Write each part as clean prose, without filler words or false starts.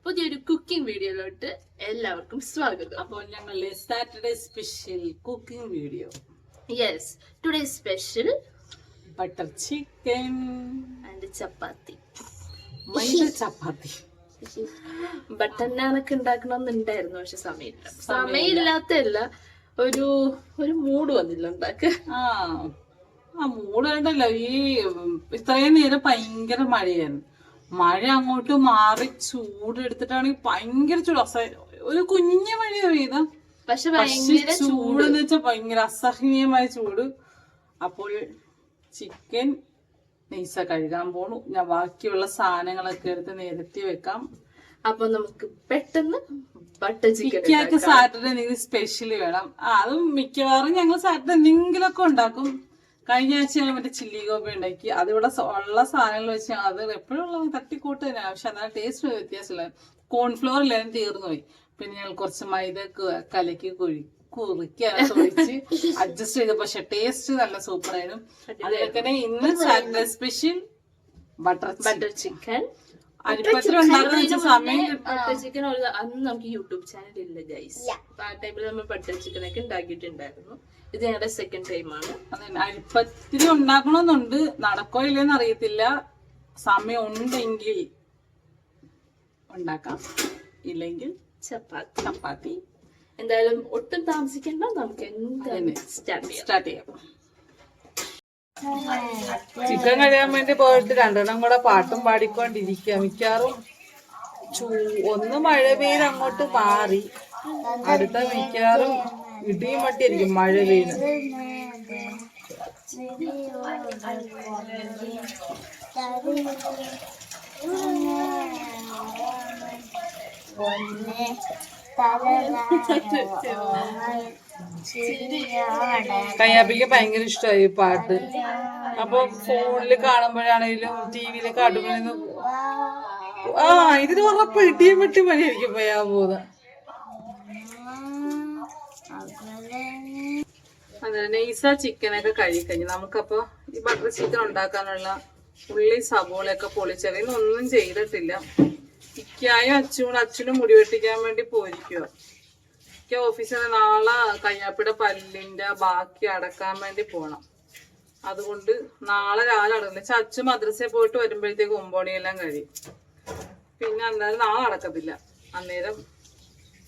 പുതിയൊരു കുക്കിംഗ് വീഡിയോയിലോട്ട് എല്ലാവർക്കും സ്വാഗതം. അപ്പോൾ ഞങ്ങളുടെ Saturday special cooking video. Yes, today special butter chicken and chapati. Maida chapati. Butter നാനൊക്കെ ഉണ്ടാക്കണമെന്നുണ്ടായിരുന്നു, പക്ഷെ സമയമില്ലാത്തല്ല. ഒരു മൂഡ് വന്നില്ല ഉണ്ടാക്കാൻ. മൂഡ് വേണ്ടല്ലോ. ഇത്രയും നേരം ഭയങ്കര മഴയായിരുന്നു. മഴ അങ്ങോട്ട് മാറി ചൂടെടുത്തിട്ടാണെങ്കിൽ ഭയങ്കര ചൂട്. ഒരു കുഞ്ഞു മഴയാ പെയ്ത, പക്ഷെ ചൂടെന്ന് വെച്ചാൽ ഭയങ്കര അസഹനീയമായ ചൂട്. അപ്പോൾ ചിക്കൻ നൈസ കഴുകാൻ പോണു. ഞാൻ ബാക്കിയുള്ള സാധനങ്ങളൊക്കെ എടുത്ത് നിരത്തി വെക്കാം. അപ്പൊ നമുക്ക് പെട്ടെന്ന് ബട്ടർ ചിക്കൻ. സാറ്റർഡേ എന്തെങ്കിലും സ്പെഷ്യൽ വേണം. അതും മിക്കവാറും ഞങ്ങൾ സാറ്റർഡേ എന്തെങ്കിലുമൊക്കെ ഉണ്ടാക്കും. കഴിഞ്ഞ ആഴ്ച ഞങ്ങൾ മറ്റേ ചില്ലി ഗോപി ഉണ്ടാക്കി. അതിവിടെ ഉള്ള സാധനങ്ങൾ വെച്ച് അത് എപ്പോഴും ഉള്ള തട്ടിക്കൂട്ട് തന്നെയാണ്, പക്ഷെ എന്നാൽ ടേസ്റ്റ് വ്യത്യാസമില്ല. കോൺഫ്ലോർ ഇല്ലാതെ തീർന്നു പോയി. പിന്നെ ഞങ്ങൾ കുറച്ച് മൈദ കലക്കി കുറിക്കാനൊക്കെ ഒഴിച്ച് അഡ്ജസ്റ്റ് ചെയ്ത, പക്ഷെ ടേസ്റ്റ് നല്ല സൂപ്പർ ആയിരുന്നു. അതുപോലെ തന്നെ ഇന്ന് സാറ്റർഡേ സ്പെഷ്യൽ ബട്ടർ ചിക്കൻ. അരിപ്പത്തിൽ ഉണ്ടാക്കുന്ന സമയം ബട്ടർ ചിക്കൻ അന്ന് നമുക്ക് യൂട്യൂബ് ചാനൽ ഇല്ല ഗൈസ്. ആ ടൈമിൽ നമ്മൾ ബട്ടർ ചിക്കൻ ഒക്കെ ഉണ്ടാക്കിയിട്ടുണ്ടായിരുന്നു. ഇത് ഞങ്ങളുടെ സെക്കൻഡ് ടൈമാണ്. അരിപ്പത്തിൽ ഉണ്ടാക്കണമെന്നുണ്ട്, നടക്കോ ഇല്ലെന്ന് അറിയത്തില്ല. സമയം ഉണ്ടെങ്കിൽ ഉണ്ടാക്കാം, ഇല്ലെങ്കിൽ ചപ്പാത്തി. എന്തായാലും ഒട്ടും താമസിക്കണ്ട, നമുക്ക് എന്തായാലും സ്റ്റാർട്ട് ചെയ്യാം. ചിക്കൻ കഴിയാൻ വേണ്ടി പോയിട്ട് രണ്ടെണ്ണം കൂടെ പാട്ടും പാടിക്കൊണ്ടിരിക്കുക. മിക്കാറും ഒന്ന് മഴ പെയ്ത് അങ്ങോട്ട് മാറി, അടുത്ത മിക്കാറും ഇടിയും മട്ടിയായിരിക്കും മഴ പെയ്യുന്നത്. കയ്യാപ്പിക്ക് ഭയങ്കര ഇഷ്ടമായി പാട്ട്. അപ്പൊ ഫോണില് കാണുമ്പോഴാണെങ്കിലും ടിവിയില് കാട്ടുമ്പോഴേന്ന് ഇതിന് ഉറപ്പ് ഇടിയും വെട്ടി മണിയായിരിക്കും പോയാൻ പോകുന്നത്. അതെ, നൈസ ചിക്കനൊക്കെ കഴുകിക്കഴിഞ്ഞു. നമുക്കപ്പോ ഈ ബട്ടർ ചിക്കൻ ഉണ്ടാക്കാനുള്ള ഉള്ളി സബോളയൊക്കെ പൊളിച്ചറിയുന്ന ഒന്നും ചെയ്തിട്ടില്ല. ഇക്കായും അച്ഛനും മുടി വെട്ടിക്കാൻ വേണ്ടി പോയിരിക്കുക. ഇക്ക ഓഫീസിൽ നാളെ കയ്യാപ്പിയുടെ പല്ലിന്റെ ബാക്കി അടക്കാൻ വേണ്ടി പോണം. അതുകൊണ്ട് നാളെ രാവിലെ അടക്കില്ല. അച്ഛൻ മദ്രസയിൽ പോയിട്ട് വരുമ്പോഴത്തേക്ക് 9 മണിയെല്ലാം കഴിയും. പിന്നെ അന്നേരം നാളെ അടക്കത്തില്ല. അന്നേരം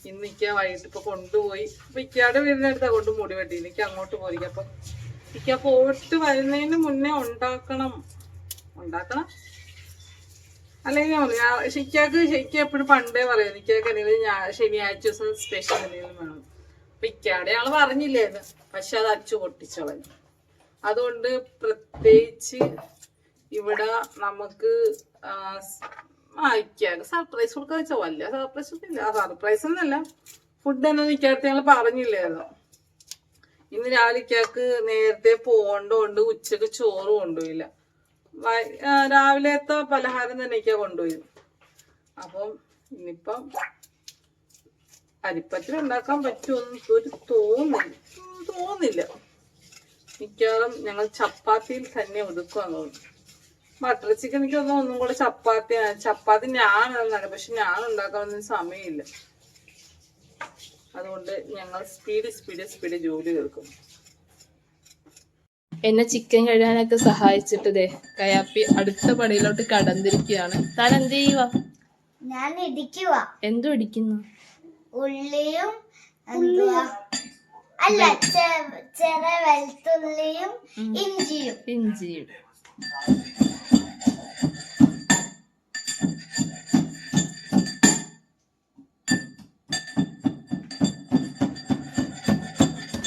ഇന്ന് ഇക്ക വൈകിട്ട് ഇപ്പൊ കൊണ്ടുപോയി. അപ്പൊ ഇക്കയുടെ വീടിനടുത്താ കൊണ്ട് മുടി വെട്ടി. എനിക്ക് അങ്ങോട്ട് പോയിരിക്കും. അപ്പൊ ഇക്ക പോയിട്ട് വരുന്നതിന് മുന്നേ ഉണ്ടാക്കണം. അല്ലെങ്കിൽ ശരിക്കും എപ്പോഴും പണ്ടേ പറയാം, എനിക്കൊക്കെ ശനിയാഴ്ച ദിവസം സ്പെഷ്യൽ എന്തെങ്കിലും വേണം. അപ്പൊ ഇക്കയുടെ ആള് പറഞ്ഞില്ലായിരുന്നു, പക്ഷെ അത് അച്ചു പൊട്ടിച്ചളഞ്ഞു. അതുകൊണ്ട് പ്രത്യേകിച്ച് ഇവിടെ നമുക്ക് ഇക്കാക്ക് സർപ്രൈസ് കൊടുക്കാൻ വെച്ചാൽ വല്ല സർപ്രൈസ് ഒന്നല്ല, ഫുഡ് ഒന്നും ഇക്കാലത്ത് ഞങ്ങൾ പറഞ്ഞില്ലായിരുന്നു. ഇന്ന് രാവിലെ ഇക്കാക്ക് നേരത്തെ പോകേണ്ടതുകൊണ്ട് ഉച്ചക്ക് ചോറ് കൊണ്ടുപോയില്ല. രാവിലത്തെ പലഹാരം തന്നെ ഇക്ക കൊണ്ടുപോയി. അപ്പം ഇന്നിപ്പം അരിപ്പത്തിൽ ഉണ്ടാക്കാൻ പറ്റുമെന്ന് ഒരു തോന്നില്ല. മിക്കവാറും ഞങ്ങൾ ചപ്പാത്തിയിൽ തന്നെ ഒതുക്കുവാന്ന് തോന്നുന്നു. ബട്ടർ ചിക്കൻ എനിക്ക് ഒന്നും കൂടെ ചപ്പാത്തി ഞാനാണ്, പക്ഷെ ഞാൻ ഉണ്ടാക്കാനൊന്നും സമയമില്ല. അതുകൊണ്ട് ഞങ്ങൾ സ്പീഡ് ജോലി തീർക്കും. എന്നെ ചിക്കൻ കഴുകാനൊക്കെ സഹായിച്ചിട്ടതേ കയാപ്പി അടുത്ത പണിയിലോട്ട് കടന്നിരിക്കുകയാണ്. താൻ എന്ത് ചെയ്യുവാ? ഞാൻ ഇടിക്കുവാ. എന്തോ ഇടിക്കുന്നു? ഉള്ളിയും അല്ല ചെറിയ വെളുത്തുള്ളിയും ഇഞ്ചിയും.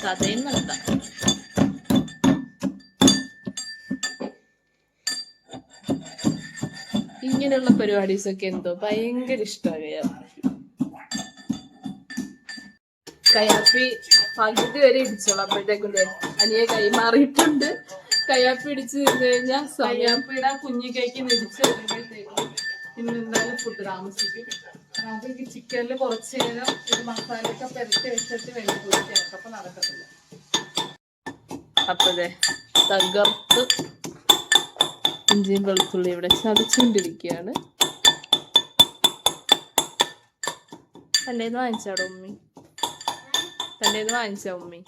കഥയും നടത്താം. ഇങ്ങനെയുള്ള പരിപാടീസൊക്കെ എന്തോ ഭയങ്കര ഇഷ്ടമാണ്. കയാപ്പി പകുതി വരെ ഇടിച്ചോളൂ. അപ്പോഴത്തേക്കും അനിയെ കൈമാറിയിട്ടുണ്ട്. കയാപ്പി ഇടിച്ചു തിന്നു കഴിഞ്ഞാൽ കയ്യാപ്പിയുടെ കുഞ്ഞു കൈക്ക് ഇടിച്ച് വരുമ്പോഴത്തേക്കും ഇന്ന് എന്തായാലും ഫുഡ് താമസിക്കും. അത് ചിക്കനിൽ കുറച്ച് നേരം ഇത് മസാലയൊക്കെ പെരട്ടി വെച്ചിട്ട് വെള്ളം പൊടിക്കാൻ, അപ്പൊ നടക്കത്തില്ല. അപ്പതേ തകർത്ത് ഇഞ്ചിയും വെളുത്തുള്ളി ഇവിടെ ചതച്ചുകൊണ്ടിരിക്കുകയാണ്. തന്നേന്ന് വാങ്ങിച്ചാടോ ഉമ്മി? തന്നേന്ന് വാങ്ങിച്ചാ ഉമ്മി?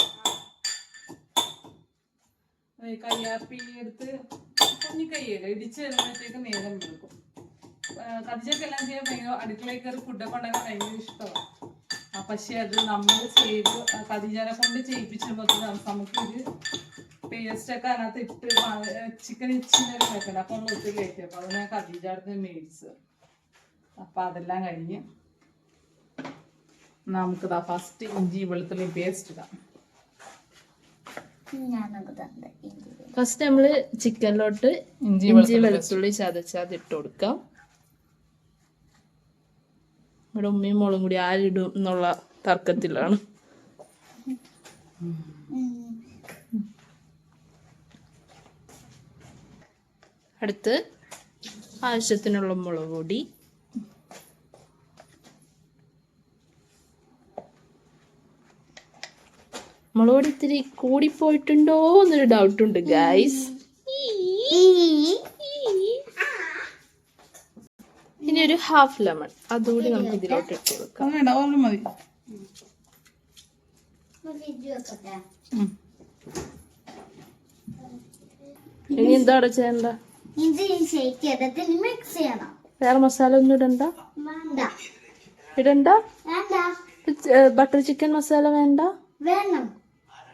കയ്യാപ്പി എടുത്ത് കുഞ്ഞി കയ്യല്ല ഇടിച്ച് വരുമ്പോഴത്തേക്ക് നേരം എടുക്കും. കടിച്ചൊക്കെല്ലാം ചെയ്യാൻ ഭയങ്കര അടുക്കളയിൽ കയറി ഫുഡൊക്കെ ഉണ്ടാക്കാൻ ഭയങ്കര ഇഷ്ടമാണ്. പക്ഷെ അത് നമ്മൾ ചെയ്ത് കതിജാനെ കൊണ്ട് ചെയ്യിപ്പിച്ചുമ്പോൾ നമുക്കൊരു പേസ്റ്റൊക്കെ അതിനകത്ത് ഇട്ട് ചിക്കൻ ഇച്ചിരി വെക്കണം. അപ്പം നമ്മൾ ഒത്തിരി കയറ്റി. അപ്പം അതിനെ കതിജാടുത്ത് മേടിച്ച് അപ്പം അതെല്ലാം കഴിഞ്ഞ് നമുക്കിതാ ഫസ്റ്റ് ഇഞ്ചി വെളുത്തുള്ളി പേസ്റ്റ് ഇടാം. ഫസ്റ്റ് നമ്മള് ചിക്കനിലോട്ട് ഇഞ്ചി വെളുത്തുള്ളി ചതച്ചത് ഇട്ട് കൊടുക്കാം. ഇവിടെ ഉമ്മയും മോളും കൂടി ആരിടും എന്നുള്ള തർക്കത്തിലാണ്. അടുത്ത് ആവശ്യത്തിനുള്ള മുളക് പൊടി, മുളക് പൊടി ഇത്തിരി കൂടിപ്പോയിട്ടുണ്ടോ എന്നൊരു ഡൗട്ടുണ്ട് ഗൈസ്. ഇനി ഒരു ഹാഫ് ലെമൺ അതുകൂടി നമുക്ക് ഇതിലോട്ട് ഇട്ട് കൊടുക്കാം. ഇനി എന്താണ് ചെയ്യണ്ട? വേറെ മസാല ഒന്നും ഇടണ്ട? ഇടണ്ട? ബട്ടർ ചിക്കൻ മസാല വേണ്ട?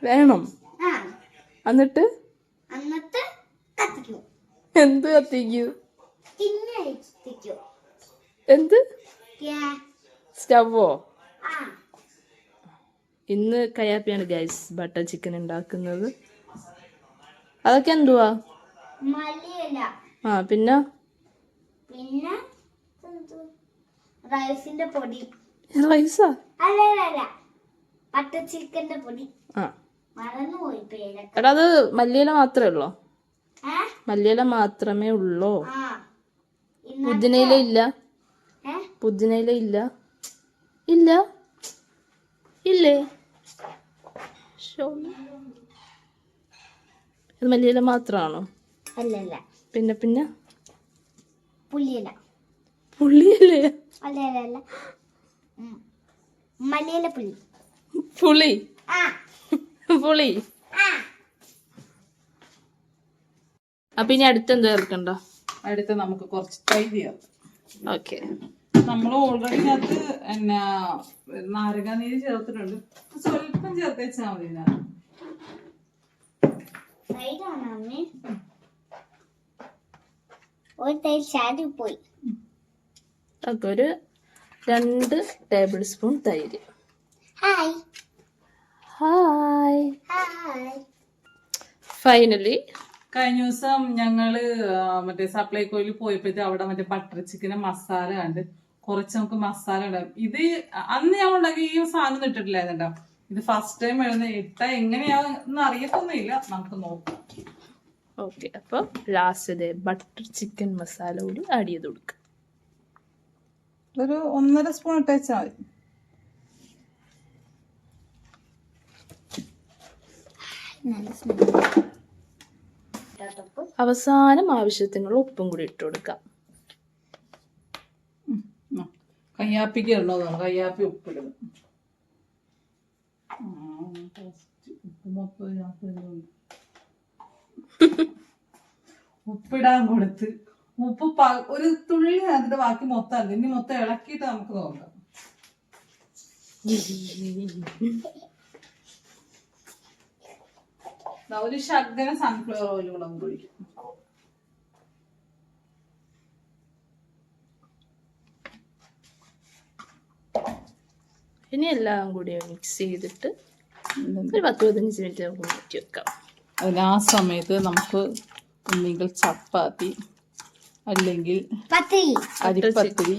വേണം. എന്നിട്ട് എന്ത് കത്തിക്കൂ? എന്ത് സ്റ്റവോ? ഇന്ന് കയ്യാപ്പിയാണ് ഗൈസ് ബട്ടർ ചിക്കൻ ഉണ്ടാക്കുന്നത്. അതൊക്കെ എന്തുവാ? പിന്നെ റൈസിന്റെ പൊടി. റൈസാ? അല്ല ബട്ടർ ചിക്കന്റെ പൊടി. മറന്നുപോയി പേരൊക്കെ. എടാ അത് മല്ലിയില മാത്രമേ ഉള്ളോ? മല്ലിയില മാത്രമേ ഉള്ളോ? പുതിനയില ഇല്ല? പുതിനയില ഇല്ല? ഇല്ല ഇല്ലേ? ഇത് മല്ലിയില മാത്രമാണോ? അല്ലല്ല. പിന്നെ പുളിയില. പുളിയില? അല്ല മല്ലിയില പുളി. പുളി? പുളി. അപ്പൊ ഇനി അടുത്തെന്ത് ചേർക്കണ്ട? അടുത്ത് നമുക്ക് കുറച്ച് തൈര് ചേർക്കാം. ഓക്കെ. നമ്മൾ ഓൾറെഡി അത് എന്നാ നാരങ്ങാനീര് ചേർത്തിട്ടുണ്ട്. സ്വല്പം ചേർത്തേച്ചാൽ മതി. ഒരു 2 ടേബിൾ സ്പൂൺ തൈര്. ഹായ്. ഫൈനലി കഴിഞ്ഞ ദിവസം ഞങ്ങള് മറ്റേ സപ്ലൈകോയിൽ പോയപ്പോഴത്തെ അവിടെ മറ്റേ ബട്ടർ ചിക്കന് മസാല കണ്ട് കുറച്ച് നമുക്ക് മസാല ഉണ്ടാവും. ഇത് അന്ന് ഞങ്ങൾ ഉണ്ടാക്കി ഈ സാധനം ഇട്ടിട്ടില്ലായിരുന്നോ. ഇത് ഫസ്റ്റ് ടൈം ഇട്ട എങ്ങനെയാന്ന് അറിയത്തൊന്നുമില്ല. നമുക്ക് നോക്കാം. ഓക്കെ. അപ്പൊ ലാസ്റ്റ് ബട്ടർ ചിക്കൻ മസാല കൂടി ആഡ് ചെയ്ത് കൊടുക്കാം. ഒരു 1.5 സ്പൂൺ ഇട്ടേച്ചാൽ മതി. അവസാനം ആവശ്യത്തിനുള്ള ഉപ്പും കൂടി ഇട്ട് കൊടുക്കാം. കയ്യാപ്പിക്ക് ഉണ്ടോ? കയ്യാപ്പി ഉപ്പിടുന്നു. ഉപ്പിടാൻ കൊടുത്ത് ഉപ്പ് ഒരു തുള്ളി അതിന്റെ ബാക്കി മൊത്തം അല്ല. ഇനി മൊത്തം ഇളക്കിയിട്ട് നമുക്ക് നോക്കാം. ഒരു ശകലം സൺഫ്ലവർ ഓയിൽ കൂടെ നമുക്ക് ഒഴിക്കാം. ഇനി എല്ലാം കൂടി മിക്സ് ചെയ്തിട്ട് ഒരു 10-15 മിനിറ്റ് നമുക്ക് മാറ്റി വെക്കാം. അതിന് ആ സമയത്ത് നമുക്ക് ഒന്നുകിൽ ചപ്പാത്തി അല്ലെങ്കിൽ അരിപ്പത്തിരി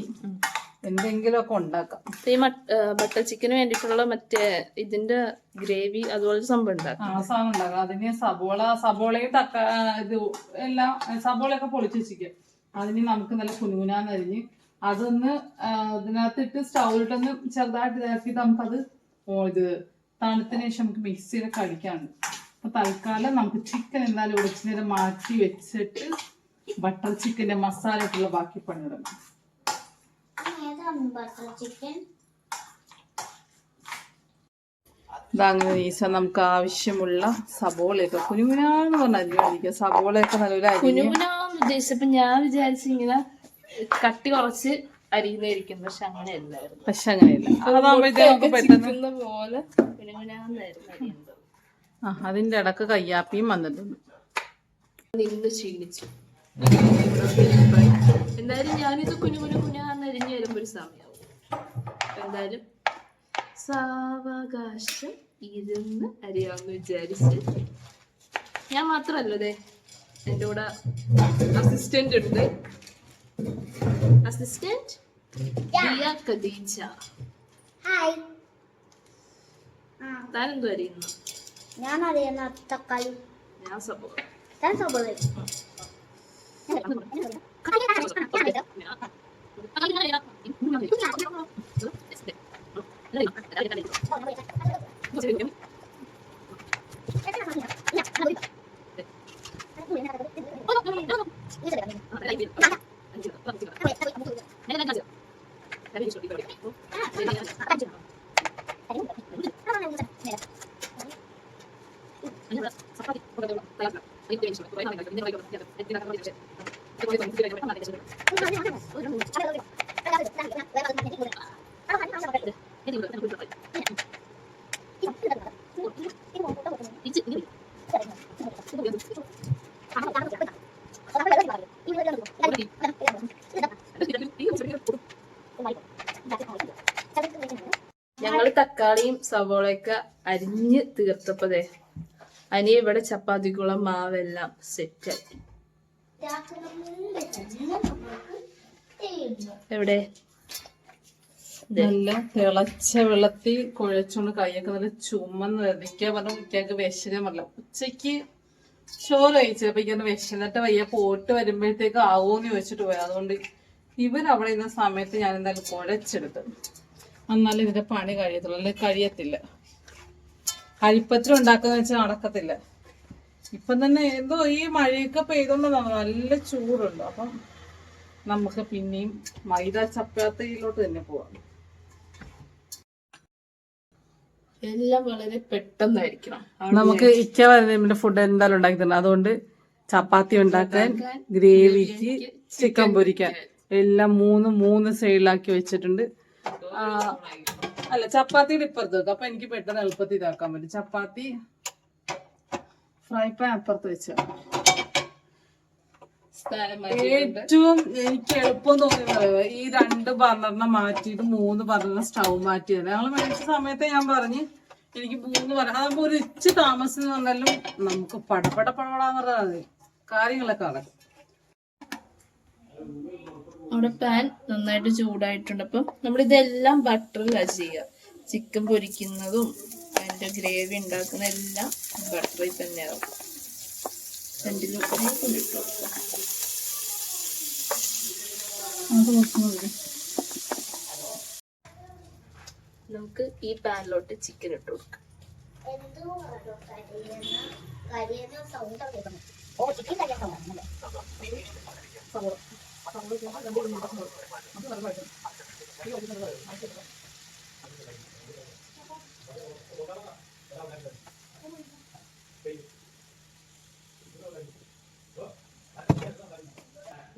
എന്തെങ്കിലുമൊക്കെ ഉണ്ടാക്കാം. ഈ ബട്ടർ ചിക്കന് വേണ്ടിയിട്ടുള്ള മറ്റേ ഇതിന്റെ ഗ്രേവി അതുപോലെ സംഭവം ഉണ്ടാക്കാം. ആ സാധനം ഉണ്ടാക്കാം. അതിന് സബോളയും ഇത് എല്ലാം സബോളയൊക്കെ പൊളിച്ച് വെച്ചിരിക്കുക. അതിന് നമുക്ക് നല്ല കുനുകുനാന്നരിഞ്ഞ് അതൊന്ന് ഇതിനകത്തിട്ട് സ്റ്റൗവിലിട്ടൊന്ന് ചെറുതായിട്ട് ഇതാക്കി നമുക്കത് ഇത് തണുത്തതിന് ശേഷം നമുക്ക് മിക്സിയിൽ കഴിക്കാനുണ്ട്. അപ്പൊ തൽക്കാലം നമുക്ക് ചിക്കൻ എന്തായാലും ഉടച്ചു നേരം മാറ്റി വെച്ചിട്ട് ബട്ടർ ചിക്കന്റെ മസാല ഇട്ടുള്ള ബാക്കി പണിയിടണം. ഏതാണ് ബട്ടർ ചിക്കൻ? ഇതങ്ങനെ ഈസ നമുക്ക് ആവശ്യമുള്ള സബോളയൊക്കെ കുനുകുനാന്ന് പറഞ്ഞ അരിഞ്ഞിരിക്കുക. സബോളയൊക്കെ നല്ലൊരു അരിഞ്ഞ് കുനുകുനാന്ന് ഉദ്ദേശിച്ചപ്പോ ഞാൻ വിചാരിച്ചു ഇങ്ങനെ കട്ടി കുറച്ച് അരിയുന്നതായിരിക്കും, പക്ഷെ അങ്ങനെയല്ലായിരുന്നു. പക്ഷെ അങ്ങനെയല്ല, അതാകുമ്പോഴത്തേക്ക് നമുക്ക് പെട്ടെന്ന് പോലെ കുനുകുനാന്നായിരുന്നു അരിയുന്നത്. അതിന്റെ ഇടക്ക് കയ്യാപ്പിയും വന്നിട്ടുണ്ട്. നിന്ന് ക്ഷീണിച്ചു. എന്തായാലും ഞാനിത് കുനുകുനാന്ന് അരിഞ്ഞു വരുമ്പോ ഒരു സമയമാവും. എന്തായാലും സാവകാശം ഇരുന്ന് അരിയാന്ന് വിചാരിച്ച് ഞാൻ മാത്രല്ലതേ, എൻ്റെ കൂടെ അസിസ്റ്റന്റ് ഉണ്ട്. അസിസ്റ്റന്റ് ഖദീജ. ഹായ്. താനെന്തോ അറിയുന്നു? ഞാൻ അറിയുന്ന തക്കാളി. ഞാൻ സബോള. ഞാൻ സബോള. ഞങ്ങള് തക്കാളിയും സവോളയൊക്കെ അരിഞ്ഞ് തീർത്തപ്പോഴേ അനി ഇവിടെ ചപ്പാത്തിക്കുള്ള മാവെല്ലാം സെറ്റാക്കി. എവിടെ നല്ല തിളച്ച വെള്ളത്തിൽ കുഴച്ചോണ്ട് കൈയൊക്കെ നല്ല ചുമന്ന് വെതിക്കാൻ പറഞ്ഞ കുട്ടിയൊക്കെ വിശക്കാൻ പറ്റില്ല. ഉച്ചക്ക് ചോറ് കഴിച്ചപ്പോ ഇങ്ങനെ വിശന്നിട്ട് വയ്യ, പോട്ട് വരുമ്പോഴത്തേക്ക് ആവോന്ന് ചോദിച്ചിട്ട് പോയി. അതുകൊണ്ട് ഇവരവിടെ ഇരുന്ന സമയത്ത് ഞാൻ എന്തായാലും കുഴച്ചെടുത്ത്, എന്നാലും ഇതിന്റെ പണി കഴിയത്തുള്ളൂ, അല്ലെങ്കിൽ കഴിയത്തില്ല. കഴിപ്പത്രം ഉണ്ടാക്കുന്ന വെച്ചാൽ നടക്കത്തില്ല. ഇപ്പം തന്നെ എന്തോ ഈ മഴയൊക്കെ പെയ്തോണ്ടെന്നാണ് നല്ല ചൂടുണ്ട്. അപ്പം നമുക്ക് പിന്നെയും മൈദ ചപ്പാത്തിയിലോട്ട് തന്നെ പോവാം. എല്ലാം വളരെ പെട്ടെന്നായിരിക്കണം. നമുക്ക് ഇക്ക വരുന്നതിന്റെ ഫുഡ് എന്തായാലും ഉണ്ടാക്കി തരണം. അതുകൊണ്ട് ചപ്പാത്തി ഉണ്ടാക്കാൻ, ഗ്രേവിക്ക്, ചിക്കൻ പൊരിക്കാൻ എല്ലാം മൂന്ന് സൈഡിലാക്കി വെച്ചിട്ടുണ്ട്. അല്ല, ചപ്പാത്തിയുടെ ഇപ്പുറത്ത് വെക്കും, അപ്പൊ എനിക്ക് പെട്ടെന്ന് എളുപ്പത്തിൽ ഇതാക്കാൻ പറ്റും. ചപ്പാത്തി ഫ്രൈ പാൻ അപ്പുറത്ത് വെച്ച ഏറ്റവും എനിക്ക് എളുപ്പം തോന്നിയത് ഈ 2 ബർണറിനെ മാറ്റിയിട്ട് 3 ബർണറിനെ സ്റ്റൗ മാറ്റി തന്നെ. ഞങ്ങൾ മേടിച്ച സമയത്ത് ഞാൻ പറഞ്ഞ് എനിക്ക് 3 ബർണർ, അതാകുമ്പോ ഒരു ഇച്ച് താമസം വന്നാലും നമുക്ക് പടപടാന്ന് പറഞ്ഞാൽ മതി, കാര്യങ്ങളൊക്കെ നടക്കും. അവിടെ പാൻ നന്നായിട്ട് ചൂടായിട്ടുണ്ട്. അപ്പം നമ്മളിതെല്ലാം ബട്ടറിലാണ് ചെയ്യുക. ചിക്കൻ പൊരിക്കുന്നതും അതിൻ്റെ ഗ്രേവി ഉണ്ടാക്കുന്ന എല്ലാം ബട്ടറിൽ തന്നെയാവും. രണ്ടിലും കൊണ്ടിട്ടു നമുക്ക് ഈ പാനിലോട്ട് ചിക്കൻ ഇട്ട് കൊടുക്കാം.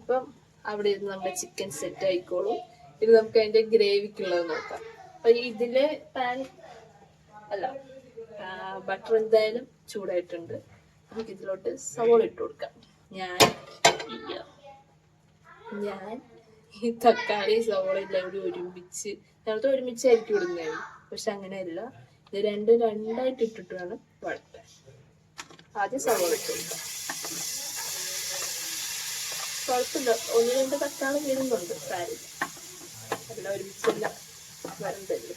അപ്പം അവിടെ ഇരുന്ന് നമ്മുടെ ചിക്കൻ സെറ്റ് ആയിക്കോളും. ഇത് നമുക്ക് അതിന്റെ ഗ്രേവിക്കുള്ളത് നോക്കാം. അപ്പൊ ഇതിലെ പാൻ അല്ല ബട്ടർ എന്തായാലും ചൂടായിട്ടുണ്ട്. നമുക്ക് ഇതിലോട്ട് സവോള ഇട്ട് കൊടുക്കാം. ഞാൻ ഈ തക്കാളി സവോള എല്ലാം കൂടി ഒരുമിച്ച്, നേരത്തെ ഒരുമിച്ചായിരിക്കും ഇടുന്നത്, പക്ഷെ അങ്ങനെയല്ല, ഇത് രണ്ടായിട്ട് ഇട്ടിട്ട് വേണം വഴറ്റാൻ. ആദ്യം സവോള ഇട്ട് കൊടുക്കാം. കുഴപ്പമില്ല, 1-2 തക്കാളി വീഴുന്നുണ്ട് പാനിൽ, എല്ലാം ഒരുമിച്ചല്ല വരണ്ടല്ലോ.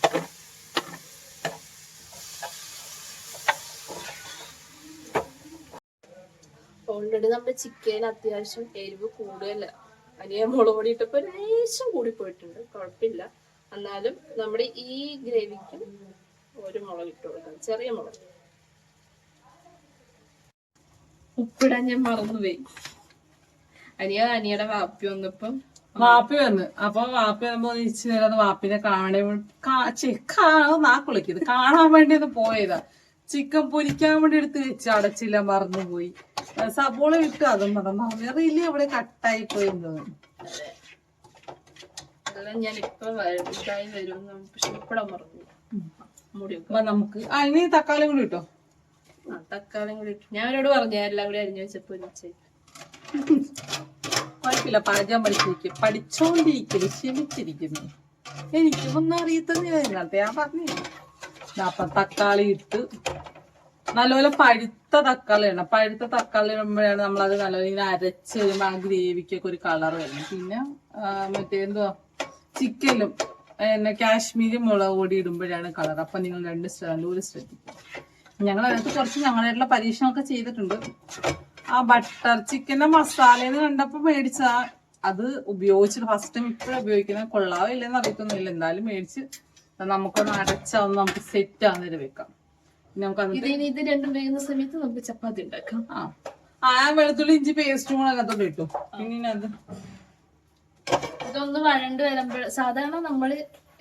ഓൾറെഡി നമ്മുടെ ചിക്കൻ അത്യാവശ്യം എരിവ് കൂടുതല. അനിയ മുളക് പൊടി ഇട്ടപ്പോ ലേശം കൂടി പോയിട്ടുണ്ട്, കുഴപ്പമില്ല. എന്നാലും നമ്മുടെ ഈ ഗ്രേവിക്ക് 1 മുളക് ഇട്ട് കൊടുക്കാം, ചെറിയ മുളക്. ഉപ്പിടാൻ ഞാൻ മറന്നുപോയി. അനിയുടെ വാപ്പി വന്നപ്പം വാപ്പി വന്ന് അപ്പൊ വാപ്പി വന്നപ്പോ ഇച്ചിരി നേരം ഒന്ന് വാപ്പിനെ നാക്കുളിക്കുന്നത് കാണാൻ വേണ്ടി ഒന്ന് പോയതാ. ചിക്കൻ പൊരിക്കാൻ വേണ്ടി എടുത്ത് വെച്ച് അടച്ചില്ല, മറന്നുപോയി. സബോള ഇട്ട് അതും മറന്നില്ല, അവിടെ കട്ടായി പോയിരുന്നത്. അതെല്ലാം ഞാൻ ഇപ്പൊ വലുതായി വരും, പക്ഷെ ഇപ്പഴാ മറന്നു. അപ്പൊ നമുക്ക് ഇനി തക്കാളി കൂടി ഇട്ടോ. തക്കാളിയും കൂടി ഇട്ടു. ഞാൻ അവരോട് പറഞ്ഞു എല്ലാം കൂടി അരിഞ്ഞു വെച്ചപ്പോ കുഴപ്പമില്ല, പാചകം പഠിച്ചോണ്ടിരിക്കുന്നു, ക്ഷമിച്ചിരിക്കുന്നു. എനിക്കും ഒന്നും അറിയത്തില്ല, ഞാൻ പറഞ്ഞു. അപ്പൊ തക്കാളി ഇട്ട് നല്ലപോലെ പഴുത്ത തക്കാളി ഇടണം. പഴുത്ത തക്കാളി ഇടുമ്പോഴാണ് നമ്മളത് നല്ലപോലെ ഇങ്ങനെ അരച്ച് വരുമ്പോ ആ ഗ്രേവിക്കൊക്കെ ഒരു കളർ വരണം. പിന്നെ മറ്റേ എന്തുവാ ചിക്കനും കാശ്മീരി മുളക് പൊടി ഇടുമ്പോഴാണ് കളർ. അപ്പൊ നിങ്ങൾ നല്ലപോലെ ശ്രദ്ധിക്കും. ഞങ്ങൾ അതിനകത്ത് കുറച്ച് ഞങ്ങളായിട്ടുള്ള പരീക്ഷണമൊക്കെ ചെയ്തിട്ടുണ്ട്. ആ ബട്ടർ ചിക്കന്റെ മസാലയെന്ന് കണ്ടപ്പോ മേടിച്ചാ അത് ഉപയോഗിച്ചിട്ട് ഫസ്റ്റ് ടൈം ഇപ്പോഴും ഉപയോഗിക്കുന്നത് കൊള്ളാവോ ഇല്ലെന്ന് അറിയത്തൊന്നുമില്ല. എന്തായാലും മേടിച്ച് നമുക്കൊന്ന് അടച്ചാന്ന് നമുക്ക് സെറ്റ് ആവുന്നതിന് വെക്കാം. ഇത് രണ്ടും വേകുന്ന സമയത്ത് നമുക്ക് ചപ്പാത്തി ഉണ്ടാക്കാം. ആ വെളുത്തുള്ളി ഇഞ്ചി പേസ്റ്റും കൂടെ അകത്തോട്ട് ഇട്ടു. പിന്നെ അത് ഇതൊന്ന് വഴണ്ട് വരുമ്പോൾ സാധാരണ നമ്മള്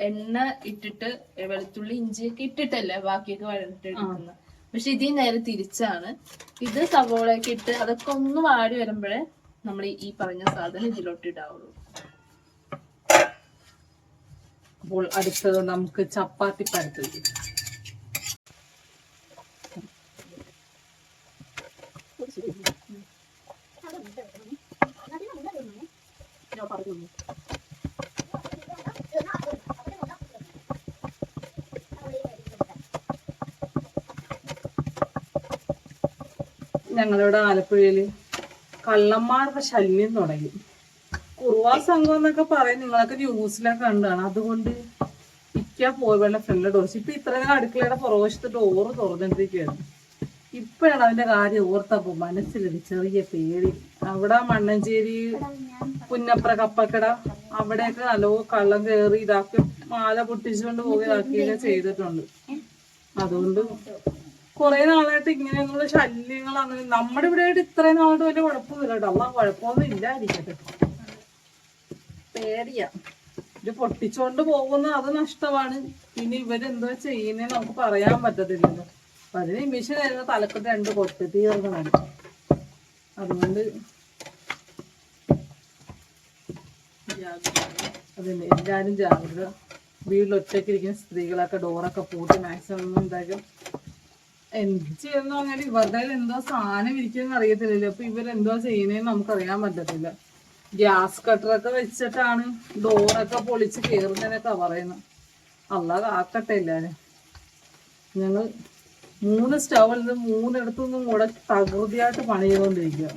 എണ്ണ ഇട്ടിട്ട് വെളുത്തുള്ളി ഇഞ്ചിയൊക്കെ ഇട്ടിട്ടല്ലേ ബാക്കിയൊക്കെ വഴണ്ടിട്ട് എടുക്കുന്നത്. പക്ഷെ ഇതിൽ നേരെ തിരിച്ചാണ്. ഇത് സവോളയൊക്കെ ഇട്ട് അതൊക്കെ ഒന്ന് വാടി വരുമ്പോഴേ നമ്മൾ ഈ പറഞ്ഞ സാധനം ഇതിലോട്ട് ഇടാവുള്ളൂ. അപ്പോൾ അടുത്തത് നമുക്ക് ചപ്പാത്തി പരത്തി. ഞങ്ങളുടെ ആലപ്പുഴയില് കള്ളന്മാരുടെ ശല്യം തുടങ്ങി. കുറുവാ സംഘം എന്നൊക്കെ പറയും, നിങ്ങളൊക്കെ ന്യൂസിലൊക്കെ കണ്ടാണ്. അതുകൊണ്ട് പോയി വെള്ള ഫ്രണ്ട് ഡോർച്ച് ഇപ്പൊ ഇത്രയും അടുക്കളയുടെ പുറവശത്ത് ഡോറ് തുറന്നിട്ടിരിക്കുകയാണ്. ഇപ്പഴാണ് അതിന്റെ കാര്യം ഓർത്തപ്പോ മനസ്സിലൊരു ചെറിയ പേടി. അവിടെ മണ്ണഞ്ചേരി പുന്നപ്ര കപ്പക്കട അവിടെയൊക്കെ നല്ലോ കള്ളം കയറി ഇതാക്കി മാല പൊട്ടിച്ചുകൊണ്ട് പോയി ഇതാക്കിയൊക്കെ ചെയ്തിട്ടുണ്ട്. അതുകൊണ്ട് കുറെ നാളായിട്ട് ഇങ്ങനെയൊന്നുള്ള ശല്യങ്ങൾ അങ്ങനെ നമ്മുടെ ഇവിടെ ആയിട്ട് ഇത്രയും നാളായിട്ട് വലിയ കുഴപ്പമൊന്നുമില്ല കേട്ടോ. അമ്മ കുഴപ്പമൊന്നും ഇല്ലായിരിക്കട്ടെ. പേടിയാ, ഇത് പൊട്ടിച്ചോണ്ട് പോകുന്ന അത് നഷ്ടമാണ്. പിന്നെ ഇവരെന്തോ ചെയ്യുന്നതെന്ന് നമുക്ക് പറയാൻ പറ്റത്തില്ലല്ലോ. 10 നിമിഷമായിരുന്നു തലക്കത്ത് 2 കൊട്ട് തീർന്നതാണ്. അതുകൊണ്ട് അതന്നെ എല്ലാരും ജാഗ്രത. വീട്ടിൽ ഒറ്റയ്ക്ക് ഇരിക്കുന്ന സ്ത്രീകളൊക്കെ ഡോറൊക്കെ പൂട്ടി മാക്സിമം എന്തായാലും എന്ത് ചെയ്യുന്നു. അങ്ങനെ ഇവരുടെ എന്തോ സാധനം ഇരിക്കുമെന്ന് അറിയത്തില്ലല്ലോ. അപ്പൊ ഇവരെന്തോ ചെയ്യുന്നതെന്ന് നമുക്കറിയാൻ പറ്റത്തില്ല. ഗ്യാസ് കട്ടറൊക്കെ വെച്ചിട്ടാണ് ഡോറൊക്കെ പൊളിച്ച് കയറുന്നതിനൊക്കെ പറയുന്നത്. അല്ലാതെ ആക്കട്ടെ എല്ലാരും. ഞങ്ങൾ 3 സ്റ്റൗവിൽ നിന്ന് 3 കൂടെ തകൃതിയായിട്ട് പണി ചെയ്തുകൊണ്ടിരിക്കുക.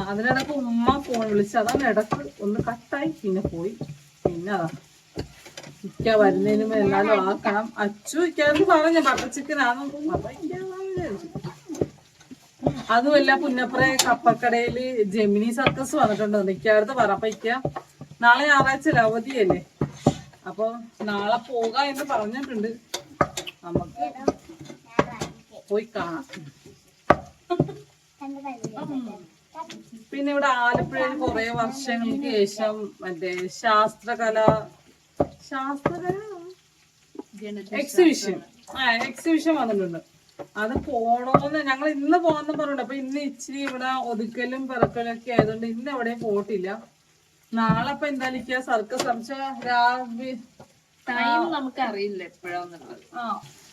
അതിനിടക്ക് ഉമ്മ ഫോൺ വിളിച്ച് അതാണ് ഇടക്ക് ഒന്ന് കട്ടായി, പിന്നെ പോയി. പിന്നെ അതാ ഇക്ക വരുന്നതിന് മുമ്പ് എന്നാലും ആക്കണം. അച്ചു ഇക്കാന്ന് പറഞ്ഞ ബട്ടർ ചിക്കനാണെന്ന്. അതുമല്ല പുന്നപ്ര കപ്പക്കടയില് ജെമിനി സർക്കസ് വന്നിട്ടുണ്ടോ ഇക്കാലത്ത് പറ. അപ്പൊ ഇക്ക നാളെ ഞായറാഴ്ച അവധിയല്ലേ, അപ്പൊ നാളെ പോകാം എന്ന് പറഞ്ഞിട്ടുണ്ട്. നമുക്ക് പോയി കാണാം. പിന്നെ ഇവിടെ ആലപ്പുഴയിൽ കുറെ വർഷങ്ങൾക്ക് ശേഷം മറ്റേ ശാസ്ത്രകല എക്സിബിഷൻ വന്നിട്ടുണ്ട്. അത് പോണോന്ന് ഞങ്ങൾ ഇന്ന് പോകാന്ന് പറഞ്ഞിട്ടുണ്ട്. അപ്പൊ ഇന്ന് ഇച്ചിരി ഇവിടെ ഒതുക്കലും പിറക്കലും ഒക്കെ ആയതുകൊണ്ട് ഇന്ന് എവിടെയും പോയിട്ടില്ല. നാളെ അപ്പൊ എന്തായാലും സർക്കസ് രാവിലെ ടൈം നമുക്ക് അറിയില്ല എപ്പോഴാന്നുള്ളത്.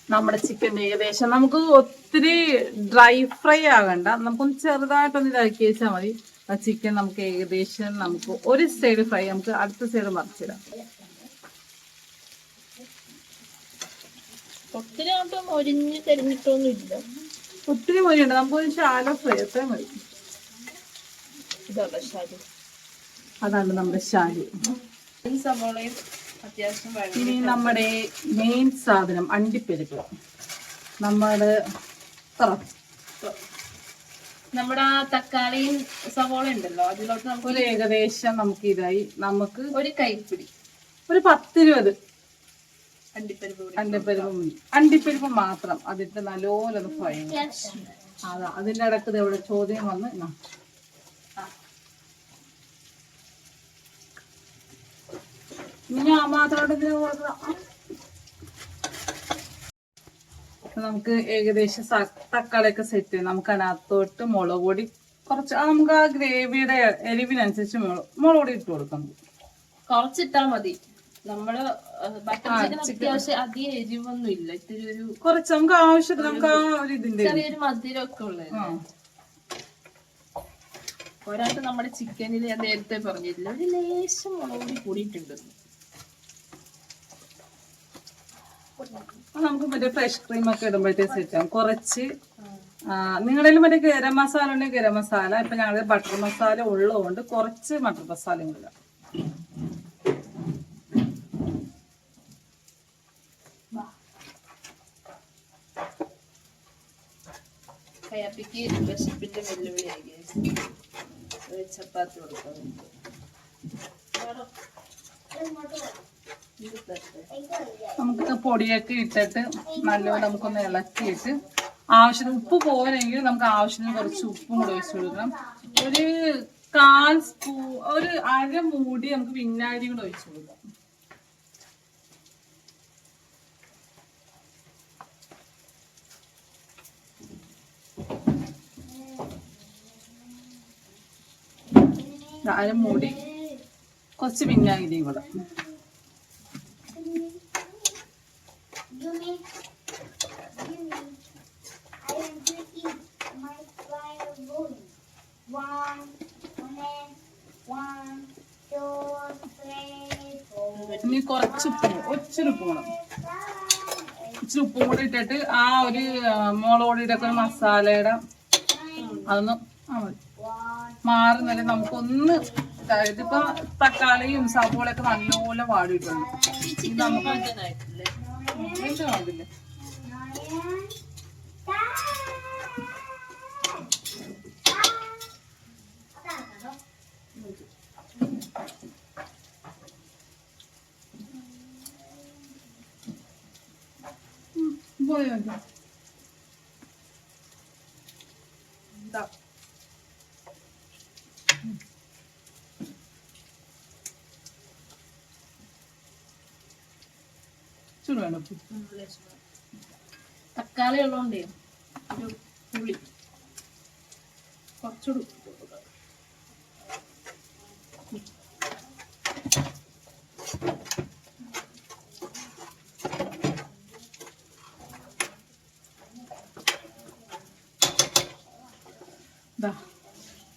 നമ്മുടെ ചിക്കൻ ഏകദേശം നമുക്ക് ഒത്തിരി ഡ്രൈ ഫ്രൈ ആകണ്ട, നമുക്കൊന്ന് ചെറുതായിട്ടൊന്ന് ഇതാക്കി വെച്ചാൽ മതി. ആ ചിക്കൻ നമുക്ക് ഏകദേശം നമുക്ക് ഒരു സൈഡ് ഫ്രൈ, നമുക്ക് അടുത്ത സൈഡ് മറിച്ചിടാം. ഒത്തിരി അങ്ങോട്ടും ഒരിഞ്ഞ് കരിഞ്ഞിട്ടൊന്നും ഇല്ല. ഒത്തിരി മൊരിയുണ്ട്, നമുക്കൊരു ശാലോ ഫ്രൈ എത്ര മതി. ഇതാണ് ശാലു, അതാണ് നമ്മുടെ ശാലു. സവോളയും അത്യാവശ്യം. ഇനി നമ്മുടെ മെയിൻ സാധനം അണ്ടിപ്പരിപ്പ്. നമ്മുടെ ആ തക്കാളിയും സവോള ഉണ്ടല്ലോ, അതിലോട്ട് നമുക്ക് ഒരു ഏകദേശം നമുക്ക് ഇതായി. നമുക്ക് ഒരു കൈപ്പിടി, ഒരു 10-20 അണ്ടിപ്പരിപ്പ് അണ്ടിപ്പരിപ്പ് മാത്രം അതിട്ട് നല്ലോണം ഫ്രൈ. അതാ അതിന്റെ ഇടയ്ക്ക് ഇവിടെ ചോദ്യം വന്ന് ഞാൻ മാത്രം നമുക്ക് ഏകദേശം തക്കാളിയൊക്കെ സെറ്റ് ചെയ്യും. നമുക്ക് അതിനകത്തോട്ട് മുളക് പൊടി കുറച്ച് നമുക്ക് ആ ഗ്രേവിയുടെ എരിവിനനുസരിച്ച് മുളക് പൊടി ഇട്ട് കൊടുക്കാം. കുറച്ചിട്ടാ മതി. നമ്മള് ബട്ടർ ചിക്കൻ അത്യാവശ്യം അധികം എരിവൊന്നും ഇല്ല. ഇത്തിരി ഒരു കുറച്ച് നമുക്ക് ആവശ്യത്തിന് നമുക്ക് ആ ഒരു ഇതിന്റെ ചെറിയൊരു മധുരമൊക്കെ ഉള്ളത്. ഒരാൾക്ക് നമ്മുടെ ചിക്കനിൽ ഞാൻ നേരത്തെ പറഞ്ഞില്ല ഒരു ലേശം മുളക് പൊടി കൂടിയിട്ടുണ്ട്. നമുക്ക് മറ്റേ ഫ്രഷ് ക്രീം ഒക്കെ ഇടുമ്പോഴത്തേക്ക് സെറ്റ് ആവും. കുറച്ച് നിങ്ങളുടെ മറ്റേ ഗരം മസാല ഉണ്ടെങ്കിൽ ഗരം മസാല. ഇപ്പൊ ഞങ്ങളുടെ ബട്ടർ മസാല ഉള്ളതുകൊണ്ട് കുറച്ച് ബട്ടർ മസാലയും ഇടാം. കയ്യാപ്പിക്ക് വിശപ്പിന്റെ വെല്ലുവിളിയായി. ചപ്പാത്തി കൊടുക്കാം. നമുക്ക് പൊടിയൊക്കെ ഇട്ടിട്ട് നല്ലപോലെ നമുക്കൊന്ന് ഇളക്കിയിട്ട് ആവശ്യത്തിന് ഉപ്പ് പോരെങ്കിൽ നമുക്ക് ആവശ്യത്തിന് കുറച്ച് ഉപ്പും കൂടെ ഒഴിച്ചു കൊടുക്കണം. ഒരു 1/4 സ്പൂൺ ഒരു അര മൂടി നമുക്ക് വിനാഗിരി കൂടെ ഒഴിച്ചു കൊടുക്കാം. അര മൂടി കുറച്ച് വിനാഗിരിയും കൂടെ. ഇനി കുറച്ച് ഉപ്പ് ഒച്ചിരി ഉപ്പ് വേണം. ഇച്ചിരി ഉപ്പും കൂടി ഇട്ടിട്ട് ആ ഒരു മുളക് പൊടിയുടെ ഒക്കെ മസാലയുടെ അതൊന്ന് മാറുന്നില്ല. നമുക്കൊന്ന് ഇതിപ്പോ തക്കാളിയും സവോളയൊക്കെ നല്ലപോലെ വാടിയിട്ടുണ്ട്. ഇത് നമുക്ക് വേണ്ടില്ലേ പോയോ ചൂടുവേണം. തക്കാളി ഉള്ളതുകൊണ്ടേ ഒരു പുളി കുറച്ചുകൂടി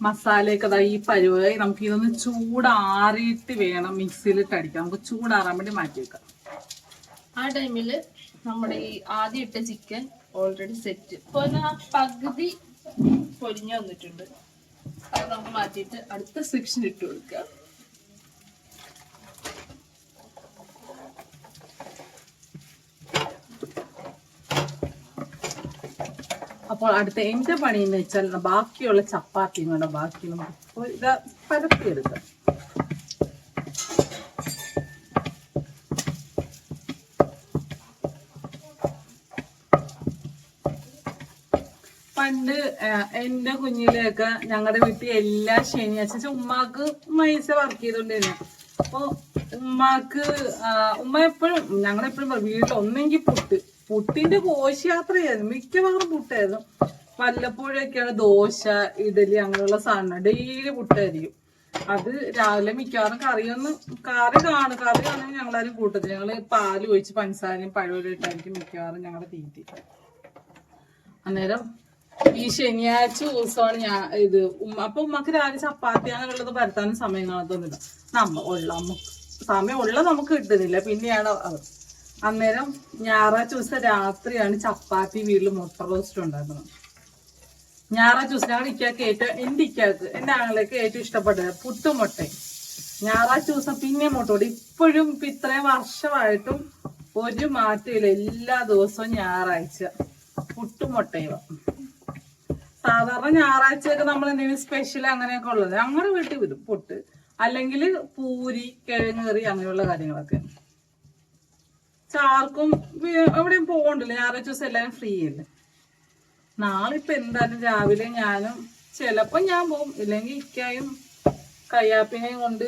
മസാലയൊക്കെ ഈ പരുവായി. നമുക്ക് ഇതൊന്ന് ചൂടാറിയിട്ട് വേണം മിക്സിയിലിട്ട് അടിക്കാം. നമുക്ക് ചൂടാറാൻ വേണ്ടി മാറ്റി വെക്കാം. ആ ടൈമില് നമ്മുടെ ഈ ആദ്യം ഇട്ട ചിക്കൻ ഓൾറെഡി സെറ്റ് ഇപ്പൊ പകുതി പൊരിഞ്ഞു വന്നിട്ടുണ്ട്. അത് നമുക്ക് മാറ്റിയിട്ട് അടുത്ത സെക്ഷൻ ഇട്ട് കൊടുക്കാം. അപ്പോൾ അടുത്ത എന്റെ പണി എന്ന് വെച്ചാൽ ബാക്കിയുള്ള ചപ്പാത്തിയും കൂടെ ബാക്കി നമുക്ക് ഇത് പരത്തിയെടുക്കാം. പണ്ട് എന്റെ കുഞ്ഞിലെയൊക്കെ ഞങ്ങളുടെ വീട്ടിൽ എല്ലാ ശനിയാഴ്ച ഉമ്മാക്ക് മൈസ വർക്ക് ചെയ്തോണ്ടിരുന്നു. അപ്പൊ ഉമ്മ എപ്പോഴും ഞങ്ങളെപ്പോഴും വീട്ടിൽ ഒന്നെങ്കിൽ പുട്ടിന്റെ ഘോഷയാത്രയായിരുന്നു. മിക്കവാറും പുട്ടായിരുന്നു. വല്ലപ്പോഴൊക്കെയാണ് ദോശ ഇഡലി അങ്ങനെയുള്ള സാധനം. ഡെയിലി പുട്ടായിരിക്കും. അത് രാവിലെ മിക്കവാറും കറി കാണുമെങ്കിൽ ഞങ്ങളാരും കൂട്ടത്തില്ല. ഞങ്ങള് പാല് ഒഴിച്ച് പഞ്ചസാരയും പഴവും ഇട്ടായിരിക്കും മിക്കവാറും ഞങ്ങളുടെ തീറ്റി. അന്നേരം ഈ ശനിയാഴ്ച ദിവസമാണ് അപ്പൊ ഉമ്മക്ക് രാവിലെ ചപ്പാത്തി അങ്ങനെയുള്ളത് പരത്താനും സമയം കാണത്തൊന്നുമില്ല. സമയമുള്ള നമുക്ക് കിട്ടുന്നില്ല. പിന്നെയാണ് അവർ അന്നേരം ഞായറാഴ്ച ദിവസം രാത്രിയാണ് ചപ്പാത്തി വീട്ടിൽ മുട്ട റോസ്റ്റ് ഉണ്ടാക്കുന്നത്. ഞായറാഴ്ച ദിവസം ഞങ്ങളുടെ എന്റെ ആങ്ങളേക്ക് ഏറ്റവും ഇഷ്ടപ്പെട്ടത് പുട്ടും മുട്ടയും. ഞായറാഴ്ച ദിവസം പിന്നെ മുട്ടോടി ഇപ്പോഴും ഇപ്പൊ ഇത്രയും വർഷമായിട്ടും ഒരു മാറ്റമില്ല. എല്ലാ ദിവസവും ഞായറാഴ്ച പുട്ടും മുട്ടയും. സാധാരണ ഞായറാഴ്ചയൊക്കെ നമ്മൾ എന്തെങ്കിലും സ്പെഷ്യൽ അങ്ങനെയൊക്കെ ഉള്ളത് ഞങ്ങളുടെ വീട്ടിൽ വരും. പുട്ട് അല്ലെങ്കിൽ പൂരി കിഴങ്ങ് കറി അങ്ങനെയുള്ള കാര്യങ്ങളൊക്കെ. ആർക്കും എവിടെയും പോകണ്ടല്ലോ. ഞായറാഴ്ച ദിവസം എല്ലാവരും ഫ്രീ അല്ലേ. നാളെ ഇപ്പൊ എന്തായാലും രാവിലെ ഞാനും ചിലപ്പോ ഞാൻ പോവും, ഇല്ലെങ്കിൽ ഇക്കായും കയ്യാപ്പിനെയും കൊണ്ട്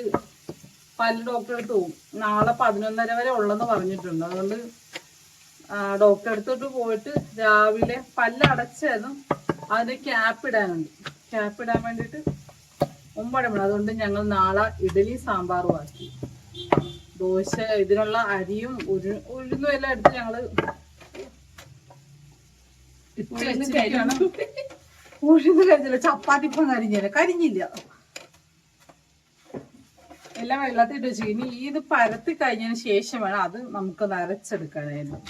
പല്ല് ഡോക്ടറെ അടുത്ത് പോകും. നാളെ 11:30 വരെ ഉള്ളെന്ന് പറഞ്ഞിട്ടുണ്ട്. അതുകൊണ്ട് ഡോക്ടറെ അടുത്തോട്ട് പോയിട്ട് രാവിലെ പല്ല് അടച്ചായിരുന്നു, അതിന് ക്യാപ്പ് ഇടാനുണ്ട്. ക്യാപ്പ് ഇടാൻ വേണ്ടിയിട്ട് 9 മണി. അതുകൊണ്ട് ഞങ്ങൾ നാളെ ഇഡലി സാമ്പാറും ആക്കി. ദോശ ഇതിനുള്ള അരിയും ഉഴുന്നും എല്ലാം എടുത്ത് ഞങ്ങള് ഉഴുന്ന് കരിഞ്ഞില്ല, ചപ്പാത്തി ഇപ്പം കരിഞ്ഞില്ല എല്ലാം വെള്ളത്തിൽ ഇട്ട് വെച്ചു. ഇനി ഇത് പരത്തി കഴിഞ്ഞതിന് ശേഷം വേണം അത് നമുക്ക് നരച്ചെടുക്കാനായിരുന്നു.